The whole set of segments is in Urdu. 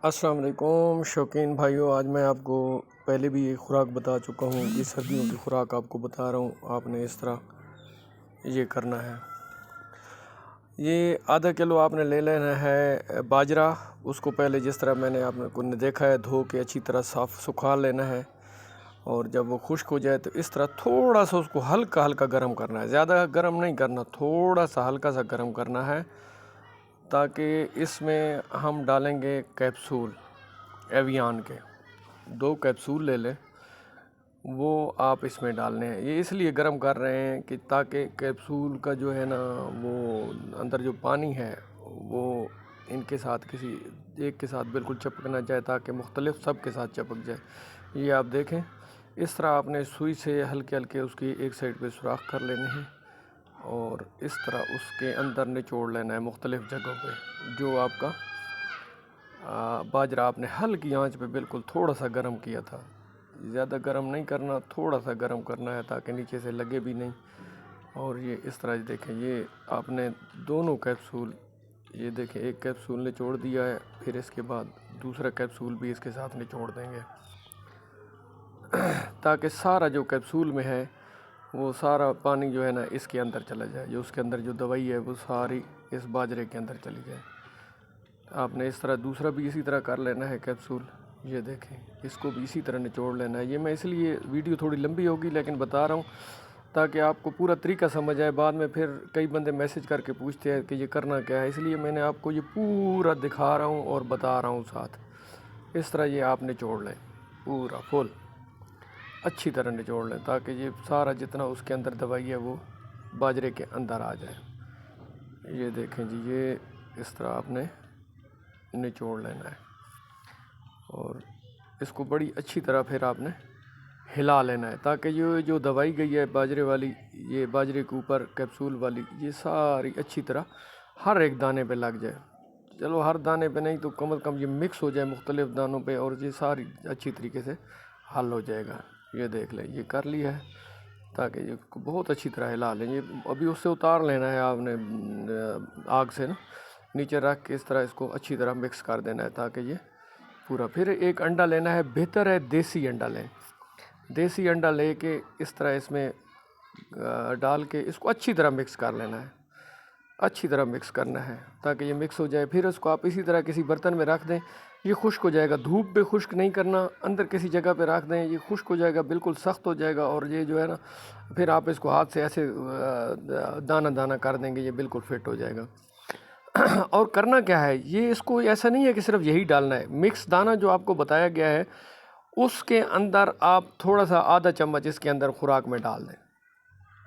السلام علیکم شوقین بھائیوں، آج میں آپ کو پہلے بھی ایک خوراک بتا چکا ہوں کہ سردیوں کی خوراک آپ کو بتا رہا ہوں۔ آپ نے اس طرح یہ کرنا ہے۔ یہ آدھا کلو آپ نے لے لینا ہے باجرہ۔ اس کو پہلے جس طرح میں نے آپ کو دیکھا ہے دھو کے اچھی طرح صاف سکھا لینا ہے، اور جب وہ خشک ہو جائے تو اس طرح تھوڑا سا اس کو ہلکا ہلکا گرم کرنا ہے، زیادہ گرم نہیں کرنا، تھوڑا سا ہلکا سا گرم کرنا ہے، تاکہ اس میں ہم ڈالیں گے کیپسول ایویان کے 2 کیپسول لے لیں، وہ آپ اس میں ڈالنے ہیں۔ یہ اس لیے گرم کر رہے ہیں کہ تاکہ کیپسول کا جو ہے نا وہ اندر جو پانی ہے وہ ان کے ساتھ کسی ایک کے ساتھ بالکل چپک نہ جائے، تاکہ مختلف سب کے ساتھ چپک جائے۔ یہ آپ دیکھیں، اس طرح آپ نے سوئی سے ہلکے ہلکے اس کی ایک سائڈ پہ سوراخ کر لینے ہیں، اور اس طرح اس کے اندر نچوڑ لینا ہے مختلف جگہوں پہ۔ جو آپ کا باجرہ آپ نے ہلکی آنچ پہ بالکل تھوڑا سا گرم کیا تھا، زیادہ گرم نہیں کرنا، تھوڑا سا گرم کرنا ہے تاکہ نیچے سے لگے بھی نہیں۔ اور یہ اس طرح دیکھیں، یہ آپ نے دونوں کیپسول، یہ دیکھیں ایک کیپسول نچوڑ دیا ہے، پھر اس کے بعد دوسرا کیپسول بھی اس کے ساتھ نچوڑ دیں گے، تاکہ سارا جو کیپسول میں ہے وہ سارا پانی جو ہے نا اس کے اندر چلا جائے، جو اس کے اندر جو دوائی ہے وہ ساری اس باجرے کے اندر چلی جائے۔ آپ نے اس طرح دوسرا بھی اسی طرح کر لینا ہے کیپسول۔ یہ دیکھیں، اس کو بھی اسی طرح نچوڑ لینا ہے۔ یہ میں اس لیے ویڈیو تھوڑی لمبی ہوگی لیکن بتا رہا ہوں تاکہ آپ کو پورا طریقہ سمجھ آئے۔ بعد میں پھر کئی بندے میسج کر کے پوچھتے ہیں کہ یہ کرنا کیا ہے، اس لیے میں نے آپ کو یہ پورا دکھا رہا ہوں اور بتا رہا ہوں ساتھ۔ اس طرح یہ آپ نچوڑ لیں، پورا فل اچھی طرح نچوڑ لیں، تاکہ یہ سارا جتنا اس کے اندر دوائی ہے وہ باجرے کے اندر آ جائے۔ یہ دیکھیں جی، یہ اس طرح آپ نے نچوڑ لینا ہے، اور اس کو بڑی اچھی طرح پھر آپ نے ہلا لینا ہے، تاکہ یہ جو دوائی گئی ہے باجرے والی، یہ باجرے کے اوپر کیپسول والی، یہ ساری اچھی طرح ہر ایک دانے پہ لگ جائے۔ چلو ہر دانے پہ نہیں تو کم از کم یہ مکس ہو جائے مختلف دانوں پہ، اور یہ ساری اچھی طریقے سے حل ہو جائے گا۔ یہ دیکھ لیں، یہ کر لیا ہے، تاکہ یہ بہت اچھی طرح ہلا لیں۔ یہ ابھی اس سے اتار لینا ہے آپ نے آگ سے نا، نیچے رکھ کے اس طرح اس کو اچھی طرح مکس کر دینا ہے، تاکہ یہ پورا۔ پھر ایک انڈا لینا ہے، بہتر ہے دیسی انڈا لیں۔ دیسی انڈا لے کے اس طرح اس میں ڈال کے اس کو اچھی طرح مکس کر لینا ہے، اچھی طرح مکس کرنا ہے تاکہ یہ مکس ہو جائے۔ پھر اس کو آپ اسی طرح کسی برتن میں رکھ دیں، یہ خشک ہو جائے گا۔ دھوپ پہ خشک نہیں کرنا، اندر کسی جگہ پہ رکھ دیں، یہ خشک ہو جائے گا، بالکل سخت ہو جائے گا، اور یہ جو ہے نا پھر آپ اس کو ہاتھ سے ایسے دانہ دانہ کر دیں گے، یہ بالکل فٹ ہو جائے گا۔ اور کرنا کیا ہے، یہ اس کو ایسا نہیں ہے کہ صرف یہی ڈالنا ہے، مکس دانہ جو آپ کو بتایا گیا ہے اس کے اندر آپ تھوڑا سا آدھا چمچ اس کے اندر خوراک میں ڈال دیں،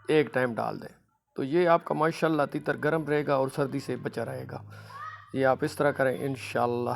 ایک ٹائم ڈال دیں، تو یہ آپ کا ماشاءاللہ تیتر گرم رہے گا اور سردی سے بچا رہے گا۔ یہ آپ اس طرح کریں انشاءاللہ۔